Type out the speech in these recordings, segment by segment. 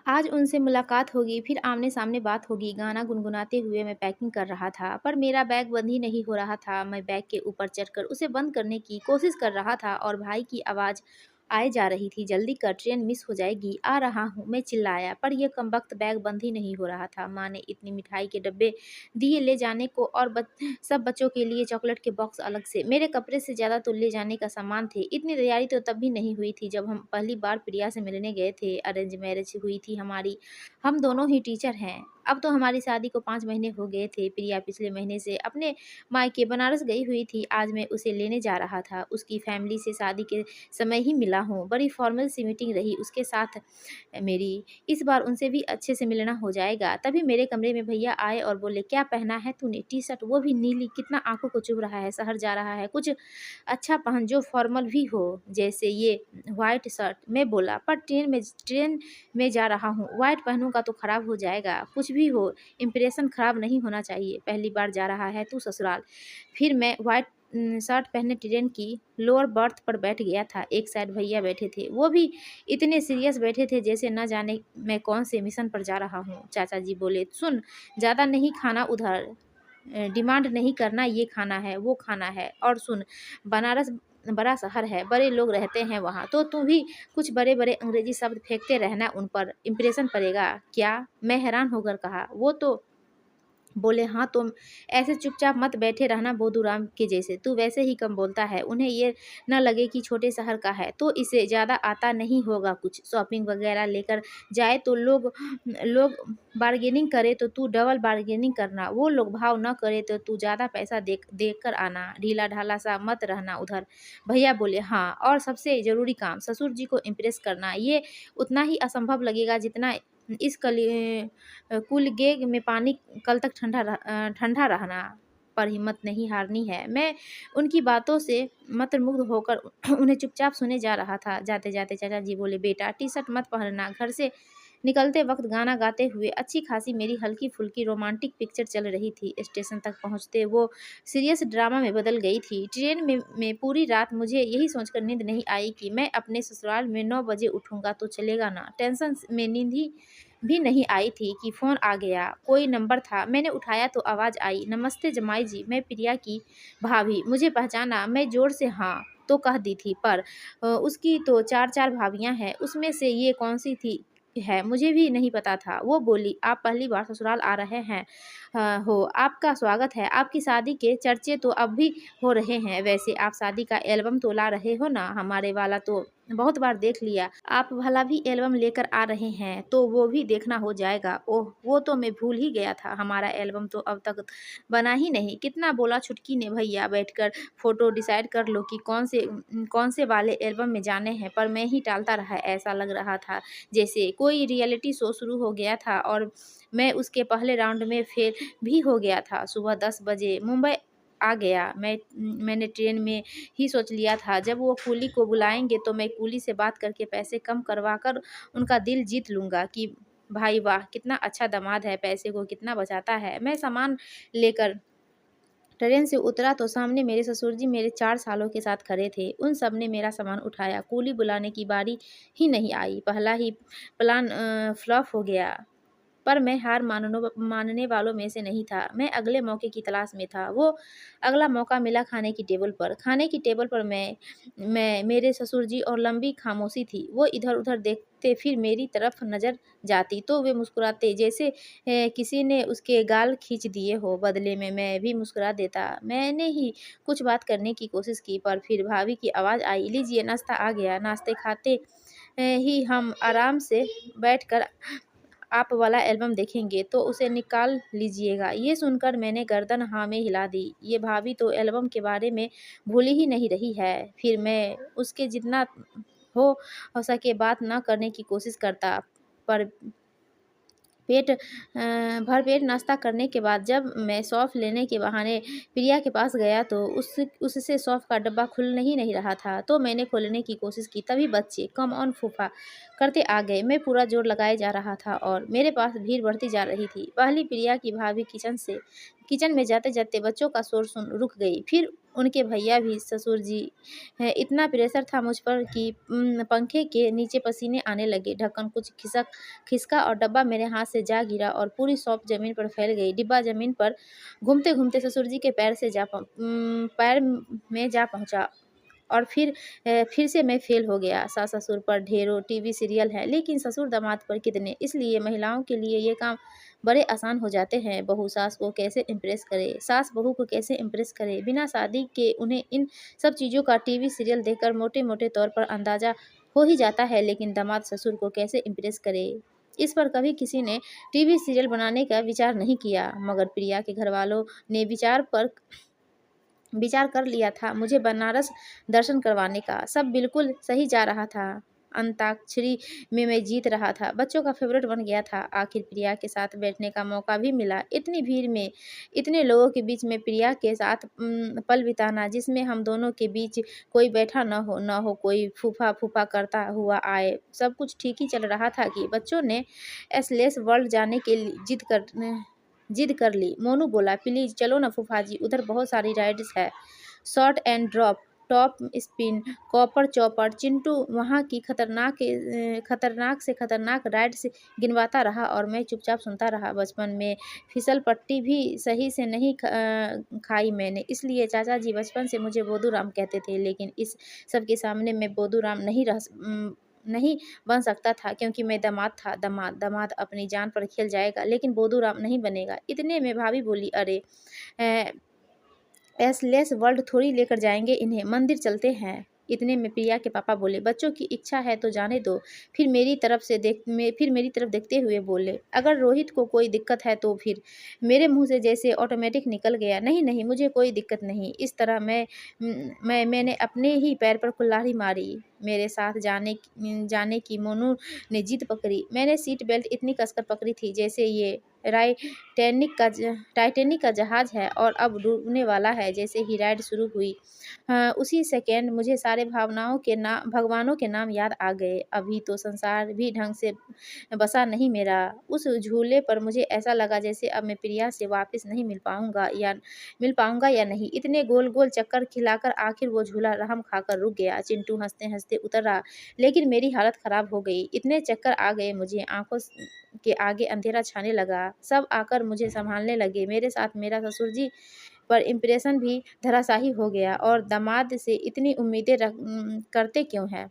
आज उनसे मुलाकात होगी, फिर आमने-सामने बात होगी। गाना गुनगुनाते हुए मैं पैकिंग कर रहा था, पर मेरा बैग बंद ही नहीं हो रहा था। मैं बैग के ऊपर चढ़कर उसे बंद करने की कोशिश कर रहा था और भाई की आवाज़ आए जा रही थी, "जल्दी कर, ट्रेन मिस हो जाएगी।" "आ रहा हूँ," मैं चिल्लाया, पर यह कमबख्त बैग बंद ही नहीं हो रहा था। माँ ने इतनी मिठाई के डब्बे दिए ले जाने को और सब बच्चों के लिए चॉकलेट के बॉक्स अलग से। मेरे कपड़े से ज़्यादा तो ले जाने का सामान थे। इतनी तैयारी तो तब भी नहीं हुई थी जब हम पहली बार प्रिया से मिलने गए थे। अरेंज मैरिज हुई थी हमारी। हम दोनों ही टीचर हैं। अब तो हमारी शादी को 5 महीने हो गए थे। प्रिया पिछले महीने से अपने मायके बनारस गई हुई थी। आज मैं उसे लेने जा रहा था। उसकी फैमिली से शादी के समय ही मिला हूँ। बड़ी फॉर्मल सी मीटिंग रही उसके साथ मेरी। इस बार उनसे भी अच्छे से मिलना हो जाएगा। तभी मेरे कमरे में भैया आए और बोले, "क्या पहना है तूने? टी-शर्ट, वो भी नीली, कितना आँखों को चुभ रहा है। शहर जा रहा है, कुछ अच्छा पहन जो फॉर्मल भी हो, जैसे ये व्हाइट शर्ट।" मैं बोला, "पर ट्रेन में जा रहा हूँ, व्हाइट पहनूँगा तो खराब हो जाएगा। कुछ भी हो, इंप्रेशन खराब नहीं होना चाहिए। पहली बार जा रहा है तू ससुराल।" फिर मैं व्हाइट शर्ट पहने ट्रेन की लोअर बर्थ पर बैठ गया था। एक साइड भैया बैठे थे। वो भी इतने सीरियस बैठे थे जैसे न जाने मैं कौन से मिशन पर जा रहा हूँ। चाचा जी बोले, "सुन, ज़्यादा नहीं खाना उधर। डिमांड नहीं करना ये खाना है, वो खाना है। और सुन, बनारस बड़ा शहर है, बड़े लोग रहते हैं वहाँ, तो तू भी कुछ बड़े-बड़े अंग्रेज़ी शब्द फेंकते रहना उन पर, इम्प्रेशन पड़ेगा।" "क्या?" मैं हैरान होकर कहा। वो तो बोले, "हाँ, तुम ऐसे चुपचाप मत बैठे रहना बोधूराम के जैसे। तू वैसे ही कम बोलता है। उन्हें ये ना लगे कि छोटे शहर का है, तो इसे ज़्यादा आता नहीं होगा कुछ। शॉपिंग वगैरह लेकर जाए तो लोग लोग बार्गेनिंग करे तो तू डबल बार्गेनिंग करना। वो लोग भाव न करे तो तू ज़्यादा पैसा देकर आना। ढीला-ढाला सा मत रहना उधर।" भैया बोले, "हाँ, और सबसे ज़रूरी काम ससुर जी को इम्प्रेस करना। ये उतना ही असंभव लगेगा जितना इस कूल गेग में पानी कल तक ठंडा रहना पर हिम्मत नहीं हारनी है।" मैं उनकी बातों से मंत्रमुग्ध होकर उन्हें चुपचाप सुने जा रहा था। जाते-जाते चाचा जी बोले, "बेटा, टी-शर्ट मत पहनना।" घर से निकलते वक़्त गाना गाते हुए अच्छी खासी मेरी हल्की-फुल्की रोमांटिक पिक्चर चल रही थी। स्टेशन तक पहुँचते वो सीरियस ड्रामा में बदल गई थी। ट्रेन में पूरी रात मुझे यही सोचकर नींद नहीं आई कि मैं अपने ससुराल में 9 बजे उठूँगा तो चलेगा ना। टेंशन में नींद ही भी नहीं आई थी कि फ़ोन आ गया। कोई नंबर था। मैंने उठाया तो आवाज़ आई, "नमस्ते जमाई जी, मैं प्रिया की भाभी।" मुझे पहचाना। मैं ज़ोर से हाँ तो कह दी थी, पर उसकी तो 4-4 भाभियाँ हैं, उसमें से ये कौन-सी थी है मुझे भी नहीं पता था। वो बोली, "आप पहली बार ससुराल आ रहे हैं हो, आपका स्वागत है। आपकी शादी के चर्चे तो अब भी हो रहे हैं। वैसे आप शादी का एल्बम तो ला रहे हो ना? हमारे वाला तो बहुत बार देख लिया। आप भला भी एल्बम लेकर आ रहे हैं तो वो भी देखना हो जाएगा।" ओह! वो तो मैं भूल ही गया था। हमारा एल्बम तो अब तक बना ही नहीं। कितना बोला छुटकी ने, "भैया बैठकर फ़ोटो डिसाइड कर लो कि कौन से वाले एल्बम में जाने हैं।" पर मैं ही टालता रहा। ऐसा लग रहा था जैसे कोई रियलिटी शो शुरू हो गया था और मैं उसके पहले राउंड में फेल भी हो गया था। सुबह 10 बजे मुंबई आ गया। मैंने ट्रेन में ही सोच लिया था, जब वो कूली को बुलाएँगे तो मैं कूली से बात करके पैसे कम करवा कर उनका दिल जीत लूँगा कि भाई वाह! कितना अच्छा दामाद है, पैसे को कितना बचाता है। मैं सामान लेकर ट्रेन से उतरा तो सामने मेरे ससुर जी मेरे 4 सालों के साथ खड़े थे। उन सब ने मेरा सामान उठाया। कूली बुलाने की बारी ही नहीं आई। पहला ही प्लान फ्लॉप हो गया। पर मैं हार मानने वालों में से नहीं था। मैं अगले मौके की तलाश में था। वो अगला मौका मिला खाने की टेबल पर। खाने की टेबल पर मेरे ससुर जी और लंबी खामोशी थी। वो इधर-उधर देखते, फिर मेरी तरफ नज़र जाती तो वे मुस्कुराते जैसे किसी ने उसके गाल खींच दिए हो। बदले में मैं भी मुस्कुरा देता। मैंने ही कुछ बात करने की कोशिश की, पर फिर भाभी की आवाज़ आई, "लीजिए, नाश्ता आ गया।" नाश्ते खाते ही हम आराम से बैठकर आप वाला एल्बम देखेंगे तो उसे निकाल लीजिएगा। ये सुनकर मैंने गर्दन हाँ में हिला दी। ये भाभी तो एल्बम के बारे में भूल ही नहीं रही है। फिर मैं उसके जितना हो सके बात न करने की कोशिश करता। पर भरपेट नाश्ता करने के बाद जब मैं सौंफ लेने के बहाने प्रिया के पास गया तो उससे सौंफ का डब्बा खुल ही नहीं रहा था। तो मैंने खोलने की कोशिश की, तभी बच्चे कम ऑन फूफा करते आ गए। मैं पूरा जोर लगाए जा रहा था और मेरे पास भीड़ बढ़ती जा रही थी। पहली प्रिया की भाभी किचन में जाते-जाते बच्चों का शोर सुन रुक गई। फिर उनके भैया भी ससुर जी हैं। इतना प्रेशर था मुझ पर कि पंखे के नीचे पसीने आने लगे। ढक्कन कुछ खिसका और डब्बा मेरे हाथ से जा गिरा और पूरी सौंफ ज़मीन पर फैल गई। डिब्बा ज़मीन पर घूमते-घूमते ससुर जी के पैर में जा पहुँचा। और फिर से मैं फ़ेल हो गया। सास-ससुर पर ढेरों टीवी सीरियल हैं, लेकिन ससुर-दामाद पर कितने। इसलिए महिलाओं के लिए ये काम बड़े आसान हो जाते हैं। बहू सास को कैसे इम्प्रेस करे, सास बहू को कैसे इम्प्रेस करे। बिना शादी के उन्हें इन सब चीज़ों का टीवी सीरियल देखकर मोटे-मोटे तौर पर अंदाज़ा हो ही जाता है, लेकिन दामाद ससुर को कैसे इम्प्रेस करे, इस पर कभी किसी ने टीवी सीरियल बनाने का विचार नहीं किया। मगर प्रिया के घरवालों ने विचार कर लिया था मुझे बनारस दर्शन करवाने का। सब बिल्कुल सही जा रहा था। अंताक्षरी में मैं जीत रहा था। बच्चों का फ़ेवरेट बन गया था। आखिर प्रिया के साथ बैठने का मौका भी मिला। इतनी भीड़ में, इतने लोगों के बीच में प्रिया के साथ पल बिताना जिसमें हम दोनों के बीच कोई बैठा न हो कोई फूफा-फूफा करता हुआ आए। सब कुछ ठीक ही चल रहा था कि बच्चों ने एसलेस वर्ल्ड जाने के लिए जिद कर ली। मोनू बोला, प्लीज़ चलो ना फूफा जी, उधर बहुत सारी राइड्स है। Shot and drop, top spin, copper chopper. Chintu वहाँ की खतरनाक से खतरनाक राइड्स गिनवाता रहा और मैं चुपचाप सुनता रहा। बचपन में फिसल पट्टी भी सही से नहीं खाई मैंने, इसलिए चाचा जी बचपन से मुझे बोधूराम कहते थे। लेकिन इस सब के सामने मैं बोधूराम नहीं बन सकता था, क्योंकि मैं दामाद था। दामाद अपनी जान पर खेल जाएगा, लेकिन बोधूराम नहीं बनेगा। इतने में भाभी बोली, अरे एसलेस वर्ल्ड थोड़ी लेकर जाएंगे इन्हें, मंदिर चलते हैं। इतने में प्रिया के पापा बोले, बच्चों की इच्छा है तो जाने दो। फिर मेरी तरफ देखते हुए बोले, अगर रोहित को कोई दिक्कत है तो फिर। मेरे मुंह से जैसे ऑटोमेटिक निकल गया, नहीं नहीं मुझे कोई दिक्कत नहीं। इस तरह मैंने अपने ही पैर पर कुल्हाड़ी मारी। मेरे साथ जाने की मोनू ने जिद पकड़ी। मैंने सीट बेल्ट इतनी कसकर पकड़ी थी जैसे ये टाइटैनिक का जहाज है और अब डूबने वाला है। जैसे ही राइड शुरू हुई, उसी सेकेंड मुझे सारे भगवानों के नाम याद आ गए। अभी तो संसार भी ढंग से बसा नहीं मेरा। उस झूले पर मुझे ऐसा लगा जैसे अब मैं प्रिया से वापस नहीं मिल पाऊंगा या नहीं। इतने गोल गोल चक्कर खिलाकर आखिर वो झूला रहम खाकर रुक गया। चिंटू हंसते हंसते उतर रहा, लेकिन मेरी हालत खराब हो गई। इतने चक्कर आ गए मुझे, आंखों के आगे अंधेरा छाने लगा। सब आकर मुझे संभालने लगे। मेरे साथ मेरा ससुर जी पर इम्प्रेशन भी धराशायी हो गया। और दामाद से इतनी करते क्यों हैं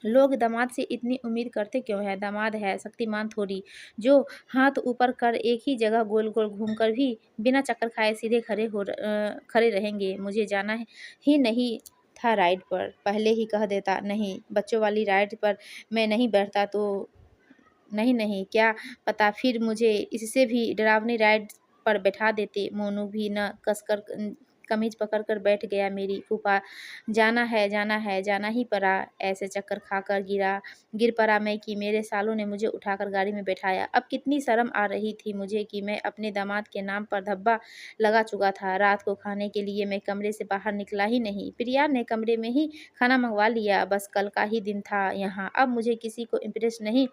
लोग? दामाद से इतनी उम्मीद करते क्यों हैं? दामाद है शक्तिमान थोड़ी, जो हाथ ऊपर कर एक ही जगह गोल गोल घूमकर भी बिना चक्कर खाए सीधे खड़े रहेंगे। मुझे जाना ही नहीं था राइड पर। पहले ही कह देता, नहीं बच्चों वाली राइड पर मैं नहीं बैठता तो। नहीं नहीं, क्या पता फिर मुझे इससे भी डरावनी राइड पर बैठा देते। मोनू भी न कसकर कमीज पकड़कर बैठ गया। मेरी फूफा, जाना ही पड़ा। ऐसे चक्कर खाकर गिर पड़ा मैं कि मेरे सालों ने मुझे उठाकर गाड़ी में बैठाया। अब कितनी शर्म आ रही थी मुझे कि मैं अपने दामाद के नाम पर धब्बा लगा चुका था। रात को खाने के लिए मैं कमरे से बाहर निकला ही नहीं। प्रिया ने कमरे में ही खाना मंगवा लिया। बस कल का ही दिन था यहाँ। अब मुझे किसी को इम्प्रेस नहीं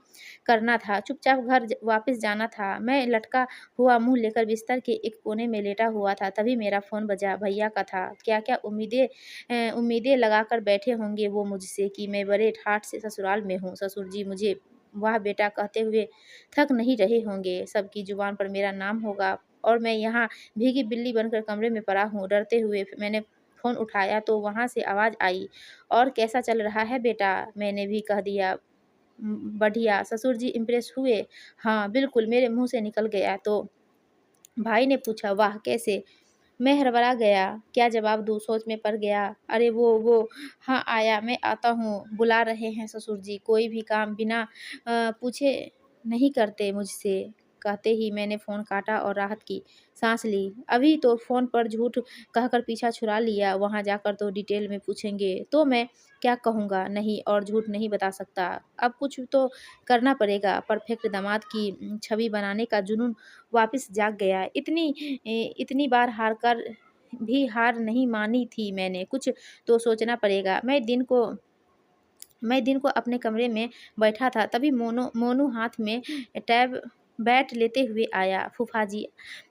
करना था, चुपचाप घर वापस जाना था। मैं लटका हुआ मुंह लेकर बिस्तर के एक कोने में लेटा हुआ था। तभी मेरा फ़ोन बजा। भैया का था। क्या-क्या उम्मीदें लगाकर बैठे होंगे वो मुझसे कि मैं बड़े ठाठ से ससुराल में हूँ। ससुर जी मुझे वाह बेटा कहते हुए थक नहीं रहे होंगे। सबकी जुबान पर मेरा नाम होगा और मैं यहाँ भीगी बिल्ली बनकर कमरे में पड़ा हूँ। डरते हुए मैंने फ़ोन उठाया तो वहाँ से आवाज़ आई, और कैसा चल रहा है बेटा? मैंने भी कह दिया, बढ़िया। ससुर जी इम्प्रेस हुए? हाँ, बिल्कुल मेरे मुँह से निकल गया। तो भाई ने पूछा, वाह कैसे? मैं हड़बड़ा गया। क्या जवाब दूँ, सोच में पड़ गया। अरे वो हाँ आया, मैं आता हूँ, बुला रहे हैं ससुर जी। कोई भी काम बिना पूछे नहीं करते मुझसे। कहते ही मैंने फ़ोन काटा और राहत की सांस ली। अभी तो फ़ोन पर झूठ कहकर पीछा छुड़ा लिया, वहाँ जाकर तो डिटेल में पूछेंगे तो मैं क्या कहूँगा? नहीं, और झूठ नहीं बता सकता। अब कुछ तो करना पड़ेगा। परफेक्ट दामाद की छवि बनाने का जुनून वापस जाग गया। इतनी बार हार नहीं मानी थी मैंने। कुछ तो सोचना पड़ेगा। मैं दिन को अपने कमरे में बैठा था, तभी मोनू हाथ में टैब बैट लेते हुए आया। फूफा जी,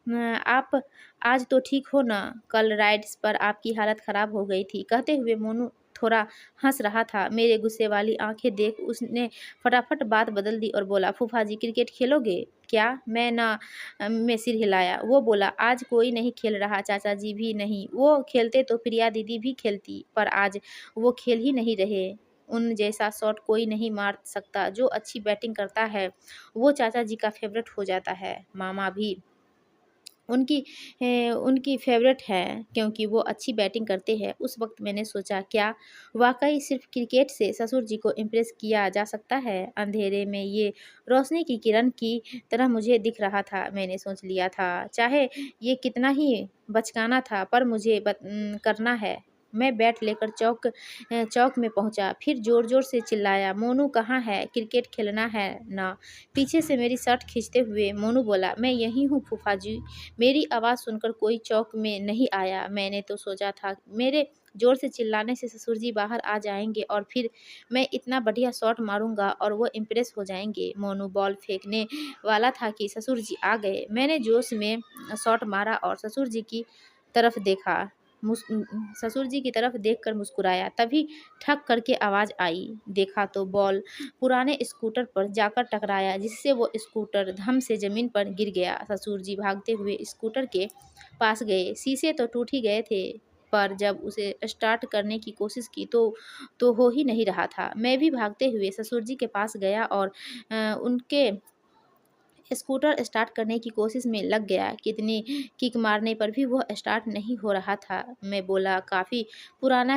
आप आज तो ठीक हो ना? कल राइड्स पर आपकी हालत ख़राब हो गई थी। कहते हुए मोनू थोड़ा हँस रहा था। मेरे गुस्से वाली आँखें देख उसने फटाफट बात बदल दी और बोला, फूफा जी क्रिकेट खेलोगे क्या? मैं सिर हिलाया। वो बोला, आज कोई नहीं खेल रहा, चाचा जी भी नहीं। वो खेलते तो प्रिया दीदी भी खेलती, पर आज वो खेल ही नहीं रहे। उन जैसा शॉट कोई नहीं मार सकता। जो अच्छी बैटिंग करता है वो चाचा जी का फ़ेवरेट हो जाता है। मामा भी उनकी उनकी फ़ेवरेट हैं क्योंकि वो अच्छी बैटिंग करते हैं। उस वक़्त मैंने सोचा, क्या वाक़ई सिर्फ़ क्रिकेट से ससुर जी को इम्प्रेस किया जा सकता है? अंधेरे में ये रोशनी की किरण की तरह मुझे दिख रहा था। मैंने सोच लिया था, चाहे ये कितना ही बचकाना था, पर मुझे करना है। मैं बैट लेकर चौक में पहुँचा, फिर ज़ोर-ज़ोर से चिल्लाया, मोनू कहाँ है? क्रिकेट खेलना है ना? पीछे से मेरी शर्ट खींचते हुए मोनू बोला, मैं यहीं हूँ फूफा जी। मेरी आवाज़ सुनकर कोई चौक में नहीं आया। मैंने तो सोचा था मेरे ज़ोर से चिल्लाने से ससुर जी बाहर आ जाएँगे और फिर मैं इतना बढ़िया शॉट मारूँगा और वो इम्प्रेस हो जाएँगे। मोनू बॉल फेंकने वाला था कि ससुर जी आ गए। मैंने जोश में शॉट मारा और ससुर जी की तरफ देखा। ससुर जी की तरफ देखकर मुस्कुराया। तभी ठक करके आवाज़ आई। देखा तो बॉल पुराने स्कूटर पर जाकर टकराया, जिससे वो स्कूटर धम से ज़मीन पर गिर गया। ससुर जी भागते हुए स्कूटर के पास गए। शीशे तो टूट ही गए थे, पर जब उसे स्टार्ट करने की कोशिश की तो हो ही नहीं रहा था। मैं भी भागते हुए ससुर जी के पास गया और उनके स्कूटर स्टार्ट करने की कोशिश में लग गया। कितनी किक मारने पर भी वह स्टार्ट नहीं हो रहा था। मैं बोला, काफ़ी पुराना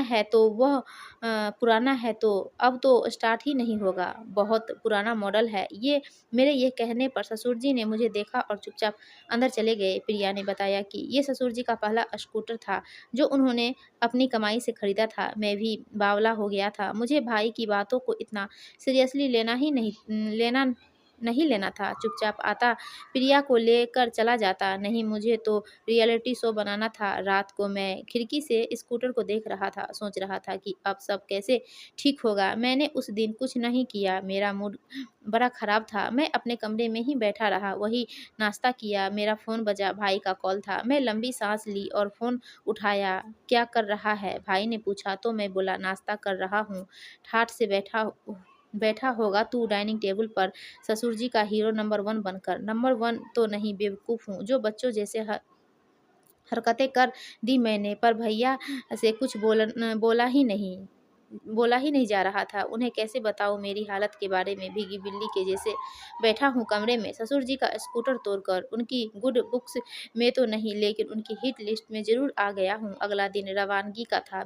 है तो अब तो स्टार्ट ही नहीं होगा। बहुत पुराना मॉडल है ये। मेरे ये कहने पर ससुर जी ने मुझे देखा और चुपचाप अंदर चले गए। प्रिया ने बताया कि ये ससुर जी का पहला स्कूटर था जो उन्होंने अपनी कमाई से खरीदा था। मैं भी बावला हो गया था। मुझे भाई की बातों को इतना सीरियसली नहीं लेना था। चुपचाप आता, प्रिया को लेकर चला जाता। नहीं, मुझे तो रियलिटी शो बनाना था। रात को मैं खिड़की से स्कूटर को देख रहा था, सोच रहा था कि अब सब कैसे ठीक होगा। मैंने उस दिन कुछ नहीं किया। मेरा मूड बड़ा ख़राब था। मैं अपने कमरे में ही बैठा रहा, वही नाश्ता किया। मेरा फ़ोन बजा, भाई का कॉल था। मैं लंबी साँस ली और फ़ोन उठाया। क्या कर रहा है? भाई ने पूछा तो मैं बोला, नाश्ता कर रहा हूँ। ठाठ से बैठा होगा तू डाइनिंग टेबल पर, ससुर जी का हीरो नंबर 1 बनकर। नंबर 1 तो नहीं, बेवकूफ़ हूँ जो बच्चों जैसे हरकतें कर दी मैंने, पर भैया से कुछ बोला ही नहीं जा रहा था। उन्हें कैसे बताऊँ मेरी हालत के बारे में। भीगी बिल्ली के जैसे बैठा हूँ कमरे में, ससुर जी का स्कूटर तोड़कर। उनकी गुड बुक्स में तो नहीं, लेकिन उनकी हिट लिस्ट में ज़रूर आ गया हूँ। अगला दिन रवानगी का था।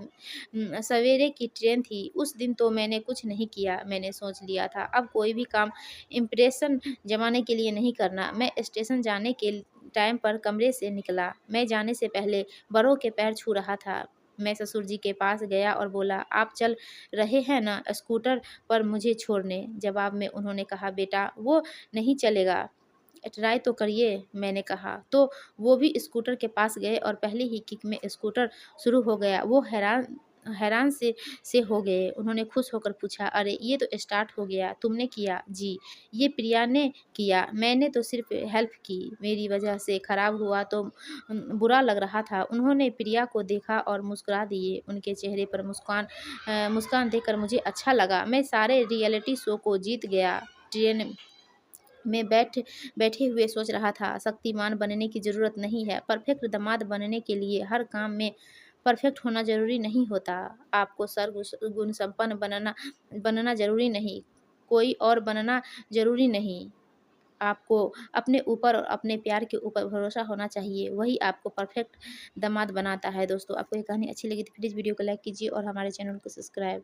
सवेरे की ट्रेन थी। उस दिन तो मैंने कुछ नहीं किया। मैंने सोच लिया था अब कोई भी काम इम्प्रेशन जमाने के लिए नहीं करना। मैं स्टेशन जाने के टाइम पर कमरे से निकला। मैं जाने से पहले बड़ों के पैर छू रहा था। मैं ससुर जी के पास गया और बोला, आप चल रहे हैं ना स्कूटर पर मुझे छोड़ने? जवाब में उन्होंने कहा, बेटा वो नहीं चलेगा, ट्राई तो करिए। मैंने कहा तो वो भी स्कूटर के पास गए और पहले ही किक में स्कूटर शुरू हो गया। वो हैरान हैरान से हो गए। उन्होंने खुश होकर पूछा, अरे ये तो स्टार्ट हो गया, तुमने किया? जी, ये प्रिया ने किया, मैंने तो सिर्फ हेल्प की। मेरी वजह से खराब हुआ तो बुरा लग रहा था। उन्होंने प्रिया को देखा और मुस्कुरा दिए। उनके चेहरे पर मुस्कान देखकर मुझे अच्छा लगा। मैं सारे रियलिटी शो को जीत गया। ट्रेन में बैठे हुए सोच रहा था, शक्तिमान बनने की ज़रूरत नहीं है। परफेक्ट दामाद बनने के लिए हर काम में परफेक्ट होना ज़रूरी नहीं होता। आपको सर्वगुण संपन्न बनना ज़रूरी नहीं, कोई और बनना ज़रूरी नहीं। आपको अपने ऊपर और अपने प्यार के ऊपर भरोसा होना चाहिए, वही आपको परफेक्ट दामाद बनाता है। दोस्तों, आपको ये कहानी अच्छी लगी तो प्लीज़ वीडियो को लाइक कीजिए और हमारे चैनल को सब्सक्राइब